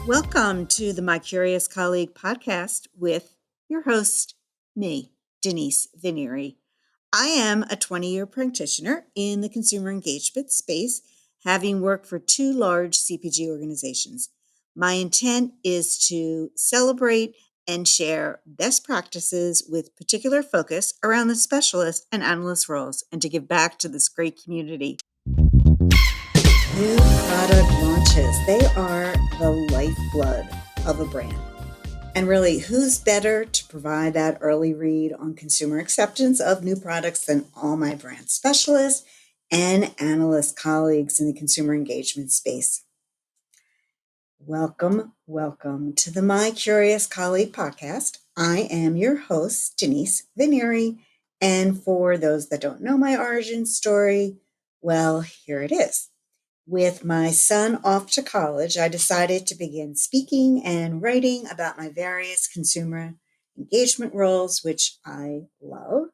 Welcome to the My Curious Colleague podcast with your host, me, Denise Vinieri. I am a 20-year practitioner in the consumer engagement space, having worked for two large CPG organizations. My intent is to celebrate and share best practices with particular focus around the specialist and analyst roles and to give back to this great community. New product launches, they are the lifeblood of a brand. And really, who's better to provide that early read on consumer acceptance of new products than all my brand specialists and analyst colleagues in the consumer engagement space? Welcome to the My Curious Colleague podcast. I am your host, Denise Vinieri. And for those that don't know my origin story, well, here it is. With my son off to college, I decided to begin speaking and writing about my various consumer engagement roles, which I love.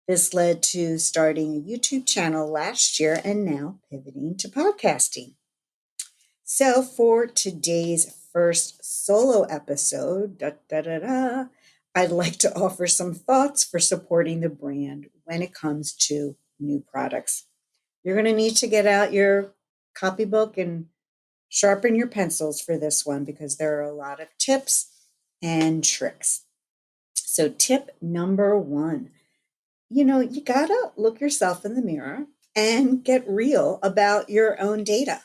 This led to starting a YouTube channel last year and now pivoting to podcasting. So for today's first solo episode, I'd like to offer some thoughts for supporting the brand when it comes to new products. You're going to need to get out your copybook and sharpen your pencils for this one because there are a lot of tips and tricks. So tip number one, you got to look yourself in the mirror and get real about your own data.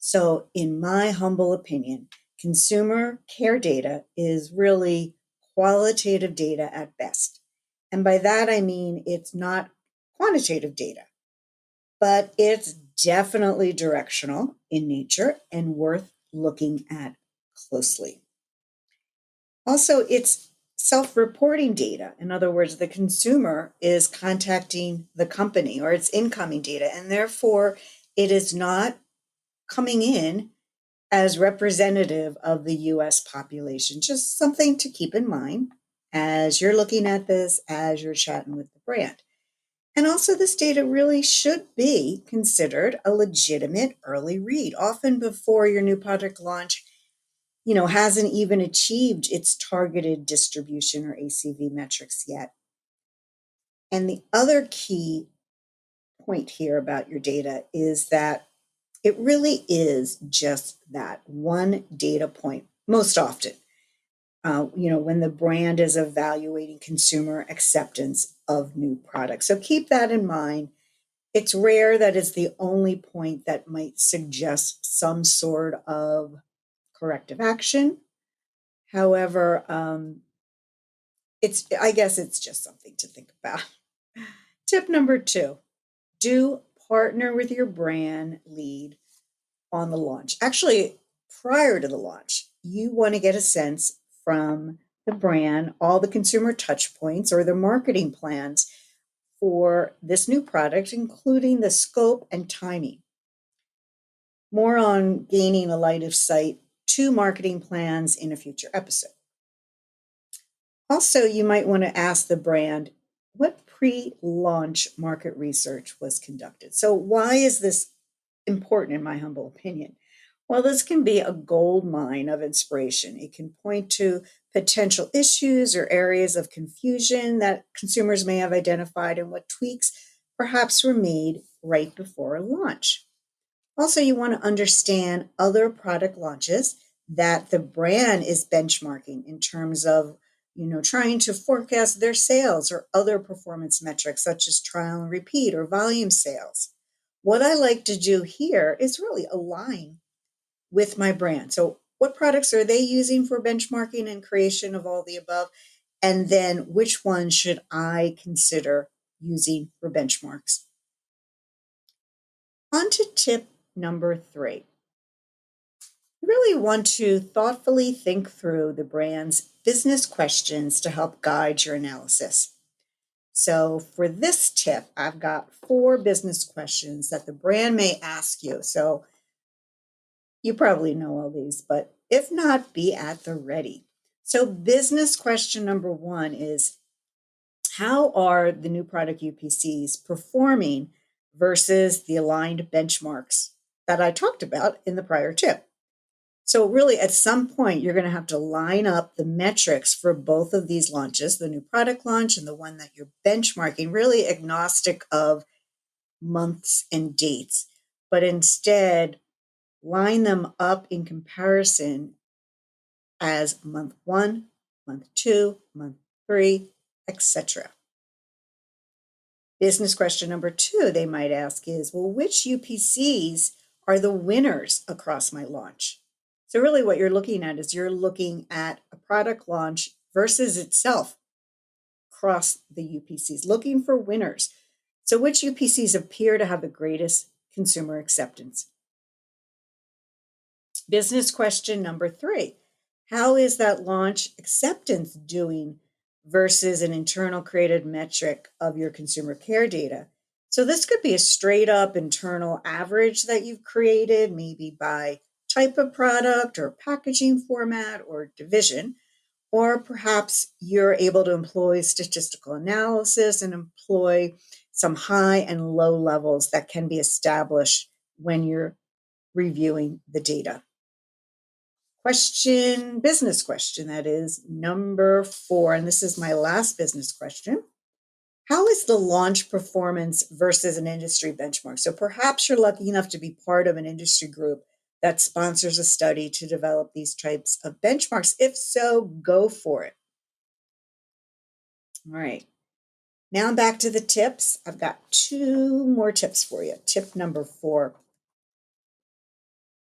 So in my humble opinion, consumer care data is really qualitative data at best. And by that, I mean, it's not quantitative data, but it's definitely directional in nature and worth looking at closely. Also, it's self-reporting data. In other words, the consumer is contacting the company or it's incoming data, and therefore it is not coming in as representative of the US population. Just something to keep in mind as you're looking at this, as you're chatting with the brand. And also, this data really should be considered a legitimate early read, often before your new product launch, hasn't even achieved its targeted distribution or ACV metrics yet. And the other key point here about your data is that it really is just that one data point most often. When the brand is evaluating consumer acceptance of new products. So keep that in mind. It's rare that it's the only point that might suggest some sort of corrective action. However, I guess it's just something to think about. Tip number two, do partner with your brand lead on the launch. Actually, prior to the launch, you want to get a sense from the brand, all the consumer touch points or the marketing plans for this new product, including the scope and timing. More on gaining a line of sight to marketing plans in a future episode. Also, you might want to ask the brand what pre-launch market research was conducted. So why is this important in my humble opinion? Well, this can be a gold mine of inspiration. It can point to potential issues or areas of confusion that consumers may have identified and what tweaks perhaps were made right before a launch. Also, you want to understand other product launches that the brand is benchmarking in terms of, trying to forecast their sales or other performance metrics such as trial and repeat or volume sales. What I like to do here is really align with my brand. So what products are they using for benchmarking and creation of all the above? And then which ones should I consider using for benchmarks? On to tip number three. You really want to thoughtfully think through the brand's business questions to help guide your analysis. So for this tip, I've got 4 business questions that the brand may ask you. So you probably know all these, but if not, be at the ready. So business question number 1 is, how are the new product UPCs performing versus the aligned benchmarks that I talked about in the prior tip? So, really, at some point, you're going to have to line up the metrics for both of these launches, the new product launch and the one that you're benchmarking, really agnostic of months and dates, but instead line them up in comparison as month one, month two, month three, etc. Business question number two they might ask is, well, which UPCs are the winners across my launch? So, really, what you're looking at is you're looking at a product launch versus itself across the UPCs, looking for winners. So, which UPCs appear to have the greatest consumer acceptance? Business question number three, how is that launch acceptance doing versus an internal created metric of your consumer care data? So, this could be a straight up internal average that you've created, maybe by type of product or packaging format or division. Or perhaps you're able to employ statistical analysis and employ some high and low levels that can be established when you're reviewing the data. Business question, that is number four. And this is my last business question. How is the launch performance versus an industry benchmark? So perhaps you're lucky enough to be part of an industry group that sponsors a study to develop these types of benchmarks. If so, go for it. All right. Now I'm back to the tips. I've got two more tips for you. Tip number four,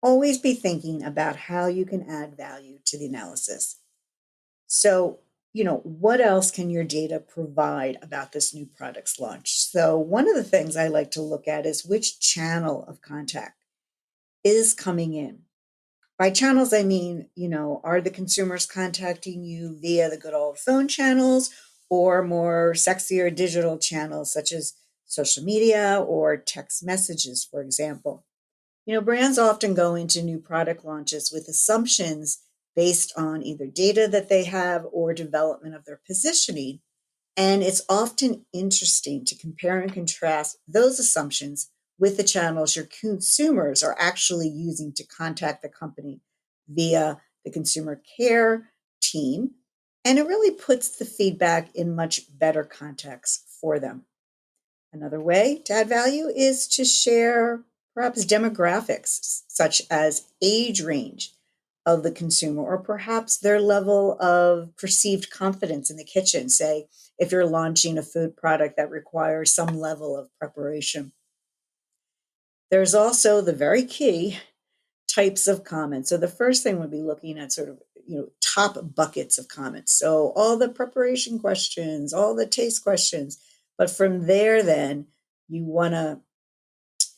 always be thinking about how you can add value to the analysis. So, what else can your data provide about this new product's launch? So, one of the things I like to look at is which channel of contact is coming in. By channels, I mean, are the consumers contacting you via the good old phone channels or more sexier digital channels such as social media or text messages, for example? Brands often go into new product launches with assumptions based on either data that they have or development of their positioning. And it's often interesting to compare and contrast those assumptions with the channels your consumers are actually using to contact the company via the consumer care team. And it really puts the feedback in much better context for them. Another way to add value is to share perhaps demographics, such as age range of the consumer, or perhaps their level of perceived confidence in the kitchen. Say, if you're launching a food product that requires some level of preparation. There's also the very key types of comments. So the first thing would be looking at sort of, top buckets of comments. So all the preparation questions, all the taste questions. But from there, then you want to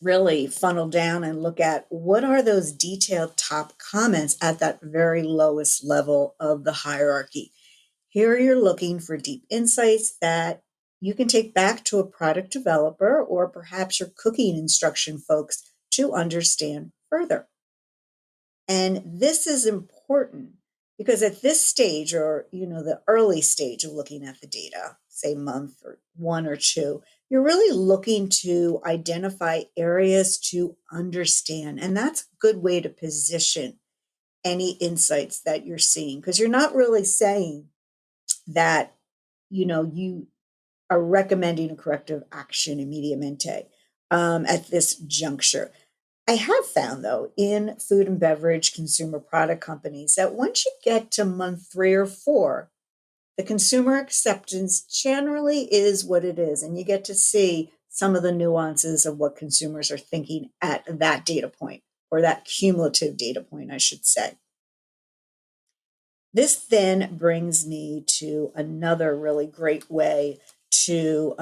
really funnel down and look at what are those detailed top comments at that very lowest level of the hierarchy. Here you're looking for deep insights that you can take back to a product developer or perhaps your cooking instruction folks to understand further. And this is important because at this stage, or the early stage of looking at the data, say month or one or two, you're really looking to identify areas to understand. And that's a good way to position any insights that you're seeing, because you're not really saying that you are recommending a corrective action immediatamente at this juncture. I have found, though, in food and beverage consumer product companies that once you get to month 3 or 4, the consumer acceptance generally is what it is. And you get to see some of the nuances of what consumers are thinking at that data point, or that cumulative data point, I should say. This then brings me to another really great way to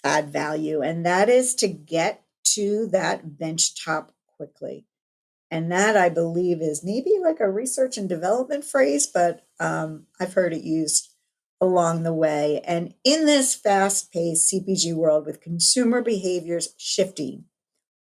add value, and that is to get to that bench top quickly. And that, I believe, is maybe like a research and development phrase, but I've heard it used along the way. And in this fast paced CPG world with consumer behaviors shifting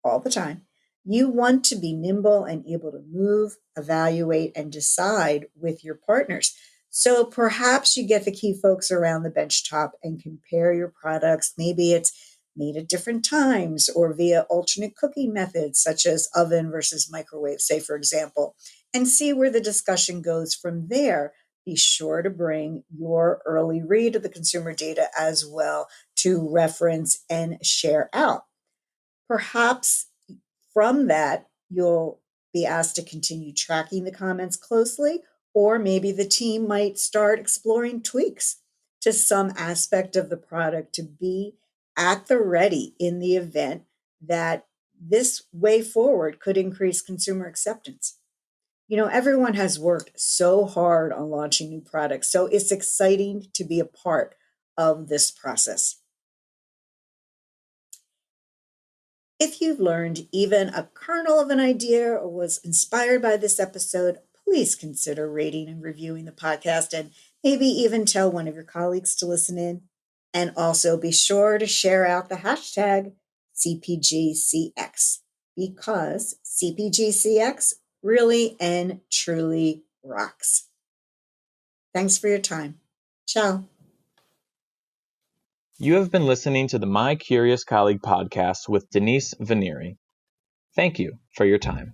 all the time, you want to be nimble and able to move, evaluate, and decide with your partners. So perhaps you get the key folks around the bench top and compare your products. Maybe it's made at different times or via alternate cooking methods, such as oven versus microwave, say, for example, and see where the discussion goes from there. Be sure to bring your early read of the consumer data as well to reference and share out. Perhaps from that, you'll be asked to continue tracking the comments closely, or maybe the team might start exploring tweaks to some aspect of the product to be at the ready in the event that this way forward could increase consumer acceptance. Everyone has worked so hard on launching new products, so it's exciting to be a part of this process. If you've learned even a kernel of an idea or was inspired by this episode, please consider rating and reviewing the podcast and maybe even tell one of your colleagues to listen in. And also be sure to share out the hashtag CPGCX because CPGCX really and truly rocks. Thanks for your time. Ciao. You have been listening to the My Curious Colleague podcast with Denise Venieri. Thank you for your time.